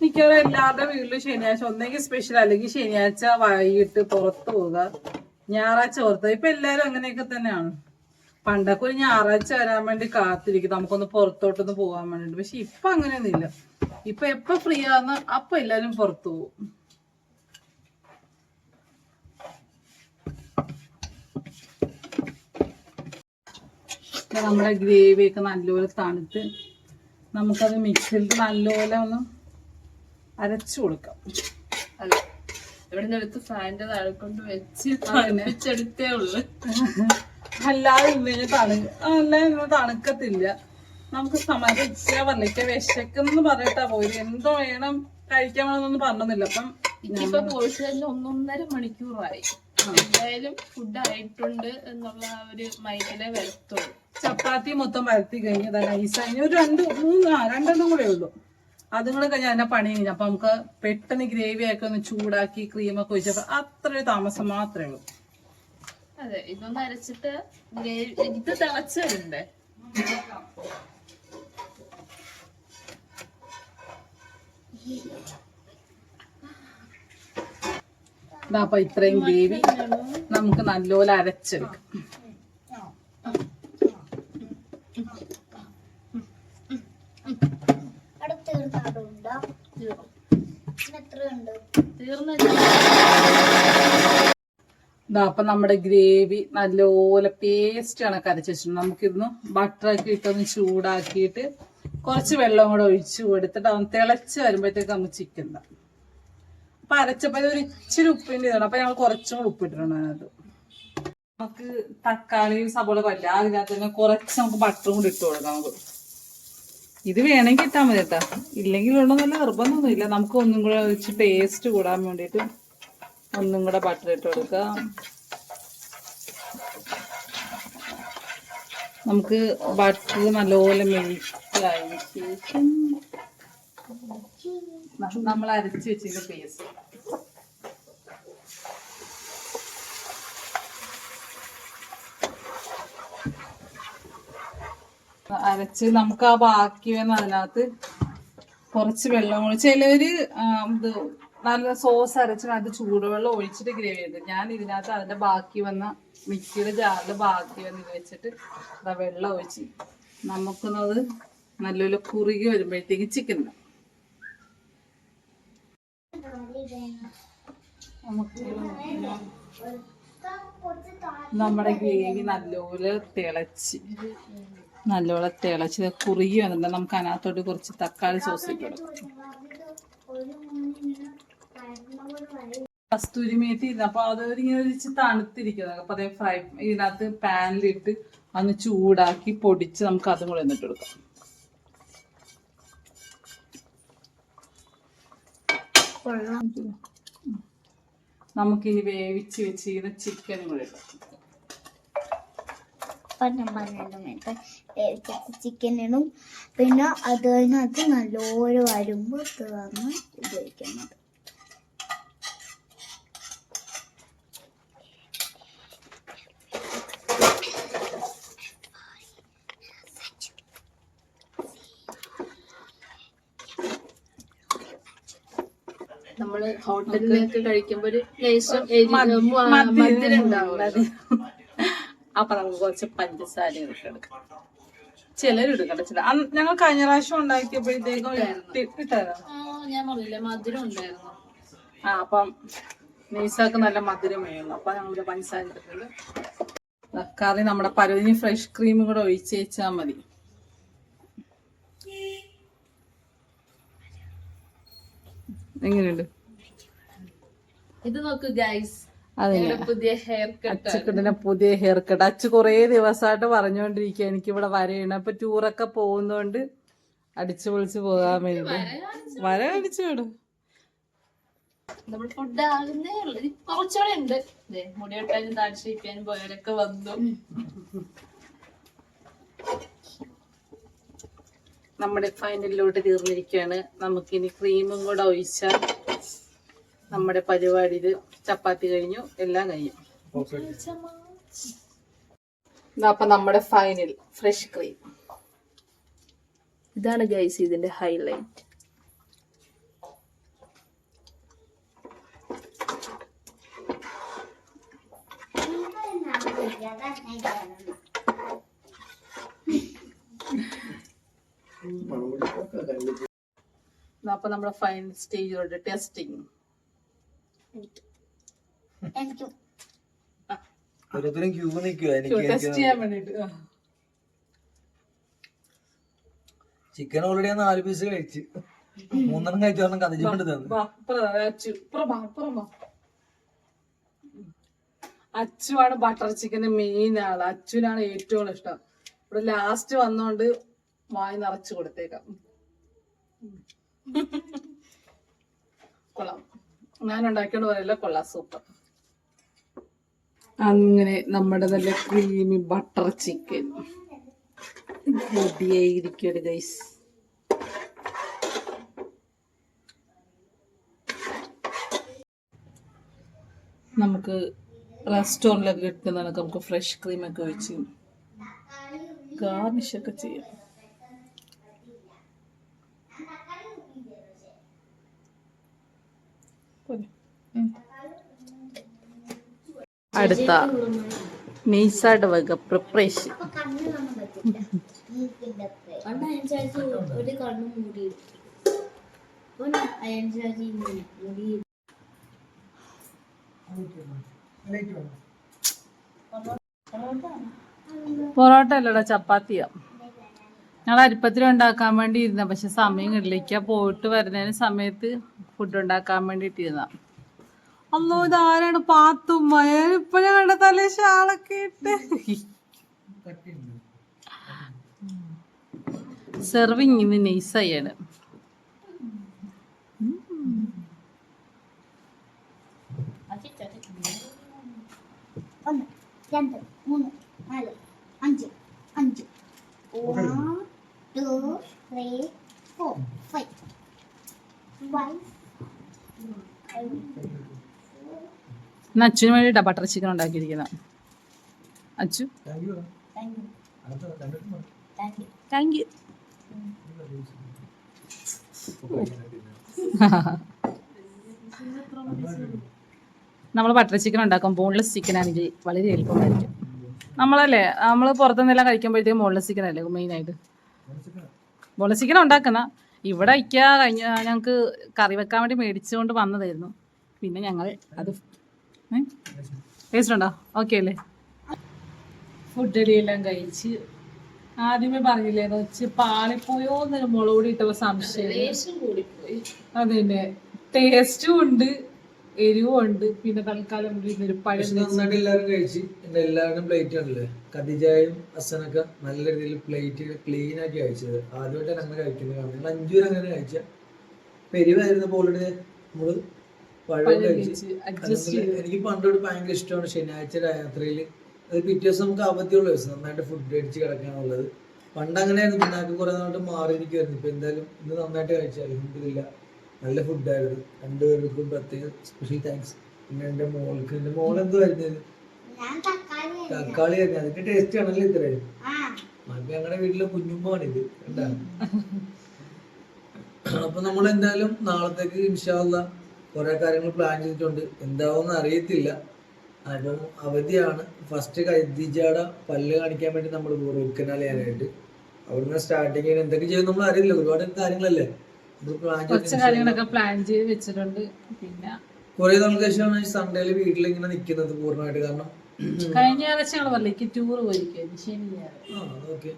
മിക്കവാറും എല്ലാവരുടെ വീട്ടിലും ശനിയാഴ്ച ഒന്നെങ്കിൽ സ്പെഷ്യൽ, അല്ലെങ്കിൽ ശനിയാഴ്ച വൈകിട്ട് പുറത്തു പോവുക, ഞായറാഴ്ച പുറത്ത്. ഇപ്പൊ എല്ലാരും അങ്ങനെയൊക്കെ തന്നെയാണ്. പണ്ടൊക്കെ ഒരു ഞായറാഴ്ച വരാൻ വേണ്ടി കാത്തിരിക്കും നമുക്കൊന്ന് പുറത്തോട്ടൊന്ന് പോകാൻ വേണ്ടിട്ട്. പക്ഷെ ഇപ്പൊ അങ്ങനെയൊന്നുമില്ല. ഇപ്പൊ എപ്പൊ ഫ്രീ ആവുന്ന അപ്പൊ എല്ലാരും പുറത്തു പോകും. നമ്മുടെ ഗ്രേവി ഒക്കെ നല്ലപോലെ തണുത്ത് നമുക്കത് മിക്സിയിൽ നല്ലപോലെ ഒന്ന് അരച്ചു കൊടുക്കാം. അതെ, ഇവിടെ നിന്നെടുത്ത് ഫാനിന്റെ താഴെ കൊണ്ട് വെച്ച് തണുപ്പിച്ചെടുത്തേ ഉള്ളു. അല്ലാതെ തണുക്കത്തില്ല. നമുക്ക് സമയത്ത് ഇച്ചിരി പറഞ്ഞിട്ട് വിശക്കെന്ന് പറഞ്ഞിട്ടാ പോയി. എന്തോ വേണം കഴിക്കാൻ വേണമെന്നൊന്നും പറഞ്ഞില്ല. അപ്പം ഇപ്പൊ പോയിട്ട് തന്നെ 1.5 മണിക്കൂറായി. എന്തായാലും ഫുഡ് ആയിട്ടുണ്ട് എന്നുള്ള ആ ഒരു മൈൻഡിലെ വരത്തുള്ളൂ. ചപ്പാത്തി മൊത്തം വരത്തി കഴിഞ്ഞ് നൈസ് കഴിഞ്ഞ് ഒരു 2-3 കൂടെ ഉള്ളൂ. അതും കൂടെ കഴിഞ്ഞാൽ അതിന്റെ പണി കഴിഞ്ഞു. അപ്പൊ നമുക്ക് പെട്ടെന്ന് ഗ്രേവി ഒക്കെ ഒന്ന് ചൂടാക്കി ക്രീമൊക്കെ ഒഴിച്ചപ്പോ അത്രയും താമസം മാത്രമേ ഉള്ളൂ. അതെ, ഇതൊന്ന് അരച്ചിട്ട് ഇത് തിളച്ച് വരണ്ടേ. അപ്പൊ ഇത്രയും ഗ്രേവി നമുക്ക് നല്ലപോലെ അരച്ചെടുക്കാം. അപ്പൊ നമ്മുടെ ഗ്രേവി നല്ലപോലെ പേസ്റ്റ് ആണ് കരച്ച് വെച്ചിട്ടുണ്ട്. നമുക്കിന്ന് ബട്ടറൊക്കെ ഇട്ടൊന്ന് ചൂടാക്കിയിട്ട് കുറച്ച് വെള്ളം കൂടെ ഒഴിച്ചു കൊടുത്തിട്ട് അതൊന്ന് തിളച്ച് വരുമ്പോഴത്തേക്ക് നമുക്ക് ചിക്കൻ ഇടാം. അപ്പൊ അരച്ചപ്പോ ഒരു ഇച്ചിരി ഉപ്പിന്റെ ഇതാണ്. അപ്പൊ ഞങ്ങൾ കുറച്ചും കൂടെ ഉപ്പിട്ടിട്ടുണ്ട് അതിനകത്ത്. നമുക്ക് തക്കാളിയും സബോള കൊല്ല അതിനകത്ത് തന്നെ കുറച്ച് നമുക്ക് ബട്ടറും കൂടി ഇട്ട് കൊടുക്കാം. നമുക്ക് ഇത് വേണമെങ്കിൽ ഇട്ടാൽ മതി കേട്ടാ, ഇല്ലെങ്കിൽ ഉള്ളതെന്നല്ല നിർബന്ധമൊന്നുമില്ല. നമുക്ക് ഒന്നും കൂടെ വെച്ച് ടേസ്റ്റ് കൂടാൻ വേണ്ടിയിട്ട് ഒന്നും കൂടെ ബട്ടർ ഇട്ട് കൊടുക്കാം. നമുക്ക് ബട്ടർ നല്ലപോലെ മെൽറ്റായതിനു ശേഷം നമ്മൾ അരച്ച് വെച്ചിട്ട് പേസ്റ്റ് അരച്ച് നമുക്ക് ആ ബാക്കി വന്ന അതിനകത്ത് കുറച്ച് വെള്ളം കൂടി. ചിലവര് ഇത് നല്ല സോസ് അരച്ചിനകത്ത് ചൂടുവെള്ളം ഒഴിച്ചിട്ട് ഗ്രേവി ചെയ്ത്, ഞാൻ ഇതിനകത്ത് അതിന്റെ ബാക്കി വന്ന മിക്സിയുടെ ജാറിൽ ബാക്കി വന്ന് ഇത് വെച്ചിട്ട് വെള്ളം ഒഴിച്ച് നമുക്കൊന്നത് നല്ലപോലെ കുറുകി വരുമ്പോഴത്തേക്ക് ചിക്കൻ നമുക്ക് നമ്മുടെ ഗ്രേവി നല്ലപോലെ തിളച്ച് കുറുകി വന്നിട്ടുണ്ട്. നമുക്ക് അതിനകത്തോട്ട് കുറച്ച് തക്കാളി സോസ് ഇട്ട് കൊടുക്കാം. കസ്തൂരി മേത്തി ഇരുന്ന് അപ്പൊ അതൊരിങ്ങനെ ഒരിച്ച് തണുത്തിരിക്കുന്നത്. അപ്പൊ അതേ ഇതിനകത്ത് പാനിലിട്ട് അന്ന് ചൂടാക്കി പൊടിച്ച് നമുക്ക് അതും കൂടെ എന്നിട്ട് കൊടുക്കാം. നമുക്കിനി വേവിച്ച് വെച്ചിരിക്കുന്ന ചിക്കനും കൂടെ ഇടാം. ചിക്കൻ ഇടും. പിന്നെ അതിനകത്ത് നല്ലപോലെ വരുമ്പോൾ തുറന്ന് ഉപയോഗിക്കുന്നത്. നമ്മള് ഹോട്ടലിലൊക്കെ കഴിക്കുമ്പോ ഒരു മധുരം ഉണ്ടാവും. അപ്പൊ നമുക്ക് കുറച്ച് പഞ്ചസാര ഇട്ടെടുക്കാം. ചിലരെടുക്കട്ടെ, ഞങ്ങൾ കഴിഞ്ഞ പ്രാവശ്യം ഉണ്ടാക്കിയപ്പോഴത്തേക്കും ഞാൻ പറഞ്ഞില്ലേ മധുരം ഉണ്ടായിരുന്നു. അപ്പം നെയ്സാക്ക് നല്ല മധുരം വേണം. അപ്പൊ ഞങ്ങൾ പഞ്ചസാര ഇട്ടിട്ടുണ്ട്. കറി നമ്മുടെ പരുവിന് ഫ്രഷ് ക്രീമും കൂടെ ഒഴിച്ച് വെച്ചാൽ മതി. എങ്ങനെയുണ്ട്? ഇത് നോക്ക് ഗൈസ്, അതെ, പുതിയ ഹെയർ കട്ട്. അച്ചുക്കുട്ടിന്റെ പുതിയ ഹെയർ കട്ട്. അച്ചു കുറേ ദിവസമായിട്ട് പറഞ്ഞുകൊണ്ടിരിക്കുക എനിക്കിവിടെ വരയണം. അപ്പൊ ടൂറൊക്കെ പോകുന്നോണ്ട് അടിച്ചു പൊളിച്ച് പോകാൻ വേണ്ടി വര കാണിച്ചു വിടും. നമ്മൾ ഫുഡ് ആകുന്നേ ഉള്ളു. ഇത് കുറച്ചുകൂടെ ഉണ്ട്. മുടി വെട്ടാനും താടി ഷേപ്പിയാനും പോയവരൊക്കെ വന്നു. നമ്മുടെ ഫൈനലിലോട്ട് തീർന്നിരിക്കുകയാണ്. നമുക്കിനി ക്രീമും കൂടെ ഒഴിച്ചാൽ നമ്മുടെ പരിപാടിയിൽ ചപ്പാത്തി കഴിഞ്ഞു, എല്ലാം കഴിഞ്ഞു. അപ്പൊ നമ്മുടെ ഫൈനൽ ഫ്രഷ് ക്രീം. ഇതാണ് ഗൈസ് ഇതിന്റെ ഹൈലൈറ്റ്. അപ്പൊ നമ്മുടെ ഫൈനൽ സ്റ്റേജിലോട്ട് ടെസ്റ്റിംഗ്. ടെസ്റ്റ് ചെയ്യാൻ വേണ്ടിട്ട് ചിക്കൻ ഓൾറെഡി 4 പീസ് കഴിച്ച് 3 കഴിച്ചു പറഞ്ഞ കഥ തന്നു. അച്ചുവാണ് ബട്ടർ ചിക്കന്റെ മെയിൻ ആള്. അച്ചുവിനാണ് ഏറ്റവും ഇഷ്ടം. ഇവിടെ ലാസ്റ്റ് വന്നോണ്ട് വായി നിറച്ചു കൊടുത്തേക്കാം. കൊള്ളാം, ഞാൻ ഉണ്ടാക്കിയോണ്ട് പറയല്ല, കൊള്ളാം, സൂപ്പർ. അങ്ങനെ നമ്മുടെ നല്ല ക്രീമി ബട്ടർ ചിക്കൻ റെഡിയായിരിക്കും ഗൈസ്. നമുക്ക് റെസ്റ്റോറൻറ്റിലൊക്കെ കിട്ടുന്നതാണ്. നമുക്ക് ഫ്രഷ് ക്രീമൊക്കെ ഒഴിച്ച് ഗാർണിഷൊക്കെ ചെയ്യാം. അടുത്ത നെയ്സാട് വക പ്രിപ്പറേഷൻ. പൊറോട്ട അല്ലടാ, ചപ്പാത്തിയാ. ഞങ്ങൾ അരിപ്പത്തിൽ ഉണ്ടാക്കാൻ വേണ്ടി ഇരുന്ന, പക്ഷെ സമയം കിട്ടില്ല. പോയിട്ട് വരുന്നതിന് സമയത്ത് ഫുഡ് ഉണ്ടാക്കാൻ വേണ്ടിട്ട് ഇരുന്ന. അല്ലോ, ഇതാരാണ്? പാത്തുമ്മ. ഇപ്പഴും കണ്ട തലേ ഷാളൊക്കെ ഇട്ട്. സെർവിങ് ഇന്ന് നൈസായാണ്. 1 2 3 4 5 5 1 2 3 4 5 അച്ഛന് വേണ്ടിട്ടാ ബട്ടർ ചിക്കൻ ഉണ്ടാക്കിയിരിക്കുന്ന. Achu thank you. നമ്മൾ ബട്ടർ ചിക്കൻ ഉണ്ടാക്കും. ബോൺലെസ് ചിക്കൻ ആണെങ്കിൽ വളരെ എളുപ്പമായിരിക്കും. നമ്മൾ പുറത്തുനിന്നെല്ലാം കഴിക്കുമ്പോഴത്തേക്കും ബോൺലെസ് ചിക്കൻ അല്ലേ മെയിനായിട്ട്. ബോൺലെസ് ചിക്കൻ ഉണ്ടാക്കുന്ന ഇവിടെ കഴിഞ്ഞ ഞങ്ങൾക്ക് കറി വെക്കാൻ വേണ്ടി മേടിച്ചുകൊണ്ട് വന്നതായിരുന്നു. പിന്നെ ഞങ്ങൾ അത് ടേസ്റ്റ് ഉണ്ടോ? ഓക്കെ അല്ലേ? ഫുഡ് അടിയെല്ലാം കഴിച്ച് ആദ്യമേ പറഞ്ഞില്ലേന്ന് വെച്ച് പാളിപ്പോയോ എന്നൊരു മുളക് പൊടി ഇട്ടപ്പോൾ സംശയം. അതന്നെ, ടേസ്റ്റും ഉണ്ട്, എരിവും ഉണ്ട്. പിന്നെ തൽക്കാലം നന്നായിട്ട് എല്ലാവരും കഴിച്ച് എല്ലാവരും പ്ലേറ്റ് കണ്ടില്ലേ? ഖദീജയും അസനൊക്കെ നല്ല രീതിയിൽ പ്ലേറ്റ് ക്ലീൻ ആക്കി കഴിച്ചത്. ആദ്യമായിട്ടാണ് അങ്ങനെ കഴിക്കുന്നത്. കാരണം 5 പേര് അങ്ങനെ കഴിച്ച പെരുവായിരുന്നപ്പോൾ ഓൾറെഡി നമ്മള് പഴം കഴിച്ച്. എനിക്ക് പണ്ടോട്ട് ഭയങ്കര ഇഷ്ടമാണ് ശനിയാഴ്ച രാത്രിയിൽ അത് പിറ്റേ ദിവസം നമുക്ക് അവധിയുള്ള ദിവസം നന്നായിട്ട് ഫുഡ് അടിച്ച് കിടക്കാന്നുള്ളത്. പണ്ട് അങ്ങനെയായിരുന്നു. പിന്നെ കുറെ നാട്ട് മാറിയിരിക്കുമായിരുന്നു. ഇപ്പൊ എന്തായാലും ഇന്ന് നന്നായിട്ട് കഴിച്ചാൽ അൽഹംദുലില്ലാ നല്ല ഫുഡായിരുന്നു. 2 പേർക്കും പ്രത്യേകം സ്പെഷ്യൽ താങ്ക്സ്. പിന്നെ എന്റെ മോൾക്ക്, എന്റെ മോൾ എന്തോ വരുന്നത് തക്കാളി ആയിരുന്നു. അതിന്റെ ടേസ്റ്റ് ആണല്ലോ ഇത്രയും. അപ്പൊ ഞങ്ങളുടെ വീട്ടിലെ കുഞ്ഞുമ്മാണിത് എന്താ. അപ്പൊ നമ്മൾ എന്തായാലും നാളത്തേക്ക് ഇൻഷാ അല്ലാഹ് കുറെ കാര്യങ്ങൾ പ്ലാൻ ചെയ്തിട്ടുണ്ട്. എന്താവുമെന്ന് അറിയത്തില്ല. അപ്പം അവധിയാണ്. ഫസ്റ്റ് ഖദീജയുടെ പല്ല് കാണിക്കാൻ വേണ്ടി നമ്മൾ റൂട്ട് കനാൽ ചെയ്യാനായിട്ട് അവിടുന്ന് സ്റ്റാർട്ടിങ് ചെയ്യാൻ എന്തൊക്കെ ചെയ്യും നമ്മൾ അറിയില്ല. ഒരുപാട് കാര്യങ്ങളല്ലേ കാര്യങ്ങളൊക്കെ പ്ലാൻ ചെയ്ത് വെച്ചിട്ടുണ്ട്. പിന്നെ കുറെ നാൾക്ക് ശേഷമാണ് സൺഡേയില് വീട്ടിൽ ഇങ്ങനെ നിൽക്കുന്നത് പൂർണ്ണമായിട്ട്. കാരണം കഴിഞ്ഞ ആഴ്ച ടൂർ പോയിരിക്കും. ഓക്കെ,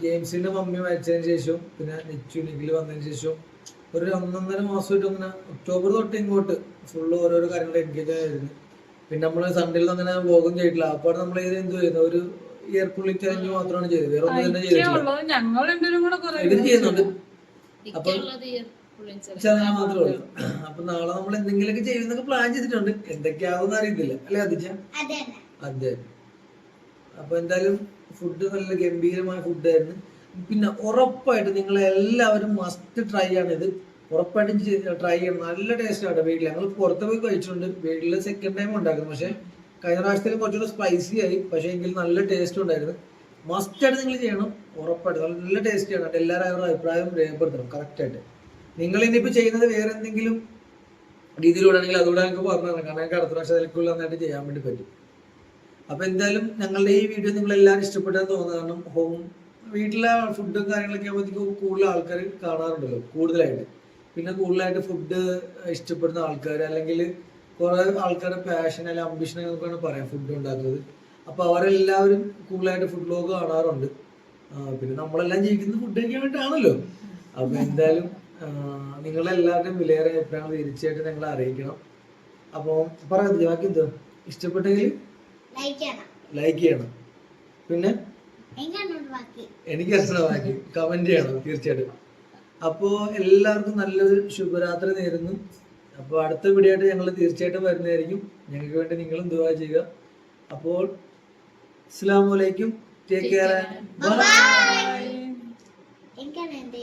ജെയിംസിന്റെ മമ്മി മരിച്ചതിന് ശേഷവും പിന്നെ നിച്ചു നിഖിൽ വന്നതിന് ശേഷവും ഒരു 1.5 മാസമായിട്ട് അങ്ങനെ ഒക്ടോബർ തൊട്ട് ഇങ്ങോട്ട് ഫുള്ള് ഓരോരോ കാര്യങ്ങൾ എൻഗേജ് ആയിരുന്നു. പിന്നെ നമ്മൾ സൺഡേയിൽ അങ്ങനെ വ്ലോഗും ചെയ്തിട്ടില്ല. അപ്പോൾ നമ്മൾ ഇത് എന്ത് ചെയ്യുന്നത്, ഒരു ഇയർ പുള്ളി ചലഞ്ച് മാത്രമാണ് ചെയ്തത്, വേറെ ഒന്നും തന്നെ ചെയ്തിട്ടില്ല. ഉള്ളത് ഞങ്ങൾ രണ്ടുപേരും കൂടെ കുറെ ഇത് ചെയ്യുന്നുണ്ട്, അപ്പൊ ഇക്കുള്ളത് ഈ പുള്ളിയും ചെറിയ ചലഞ്ച് മാത്രമേ ഉള്ളൂ. അപ്പൊ നാളെ നമ്മൾ എന്തെങ്കിലുമൊക്കെ ചെയ്യുന്നൊക്കെ പ്ലാൻ ചെയ്തിട്ടുണ്ട്, എന്തൊക്കെയാവും അറിയത്തില്ല അല്ലെ അതിച്ച? അതെ തന്നെ. അതെ. അപ്പൊ എന്തായാലും ഫുഡ് നല്ല ഗംഭീരമായ ഫുഡായിരുന്നു. പിന്നെ ഉറപ്പായിട്ട് നിങ്ങൾ എല്ലാവരും മസ്റ്റ് ട്രൈ ആണ് ഇത്, ഉറപ്പായിട്ടും ട്രൈ ചെയ്യണം. നല്ല ടേസ്റ്റ് ആണ്. വീട്ടിൽ ഞങ്ങൾ പുറത്ത് പോയി കഴിച്ചിട്ടുണ്ട്, വീട്ടിൽ സെക്കൻഡ് ടൈം ഉണ്ടാക്കുന്നത്. പക്ഷെ കഴിഞ്ഞ പ്രാവശ്യത്തിൽ കുറച്ചുകൂടെ സ്പൈസി ആയി, പക്ഷേ എങ്കിൽ നല്ല ടേസ്റ്റ് ഉണ്ടായിരുന്നു. മസ്റ്റായിട്ട് നിങ്ങൾ ചെയ്യണം, ഉറപ്പായിട്ട് നല്ല ടേസ്റ്റ് ആണ്. എല്ലാവരും അവരുടെ അഭിപ്രായം രേഖപ്പെടുത്തണം കറക്റ്റായിട്ട്. നിങ്ങൾ ഇനിയിപ്പോൾ ചെയ്യുന്നത് വേറെ എന്തെങ്കിലും രീതിയിലൂടെ ആണെങ്കിൽ അതുകൂടെ ഞങ്ങൾക്ക് പറഞ്ഞു തരണം, കാരണം ഞങ്ങൾക്ക് അടുത്ത പ്രാവശ്യം അതിലേക്കുള്ള നന്നായിട്ട് ചെയ്യാൻ വേണ്ടി പറ്റും. അപ്പൊ എന്തായാലും ഞങ്ങളുടെ ഈ വീഡിയോ നിങ്ങൾ എല്ലാവരും ഇഷ്ടപ്പെട്ടെന്ന് തോന്നുന്നു. കാരണം വീട്ടിലെ ഫുഡും കാര്യങ്ങളൊക്കെ ആകുമ്പോഴത്തേക്കും കൂടുതൽ ആൾക്കാർ കാണാറുണ്ടല്ലോ കൂടുതലായിട്ട്. പിന്നെ കൂടുതലായിട്ട് ഫുഡ് ഇഷ്ടപ്പെടുന്ന ആൾക്കാർ, അല്ലെങ്കിൽ കുറെ ആൾക്കാരുടെ പാഷൻ അല്ലെങ്കിൽ അംബിഷൻ നമുക്കാണ് പറയാം ഫുഡ് ഉണ്ടാക്കുന്നത്. അപ്പൊ അവരെല്ലാവരും കൂടുതലായിട്ട് ഫുഡ് വ്ലോഗ് കാണാറുണ്ട്. പിന്നെ നമ്മളെല്ലാം ജീവിക്കുന്നത് ഫുഡ് കഴിക്കാൻ വേണ്ടിയിട്ടാണല്ലോ. അപ്പൊ എന്തായാലും നിങ്ങളെല്ലാവരുടെയും വിലയേറിയ അഭിപ്രായങ്ങൾ തീർച്ചയായിട്ടും ഞങ്ങളെ അറിയിക്കണം. അപ്പോൾ പറയാം ബാക്കി എന്തോ ഇഷ്ടപ്പെട്ടെങ്കിൽ ലൈക്ക് ചെയ്യണം. പിന്നെ എനിക്ക് ബാക്കി കമന്റ് ചെയ്യണം തീർച്ചയായിട്ടും. അപ്പോൾ എല്ലാവർക്കും നല്ലൊരു ശുഭരാത്രി നേരുന്നു. അപ്പോൾ അടുത്ത വീഡിയോ ആയിട്ട് ഞങ്ങൾ തീർച്ചയായിട്ടും വരുന്നതായിരിക്കും. ഞങ്ങൾക്ക് വേണ്ടി നിങ്ങളും ദുആ ചെയ്യുക. അപ്പോൾ അസ്സലാമു അലൈക്കും, ടേക്ക് കെയർ, ബൈ.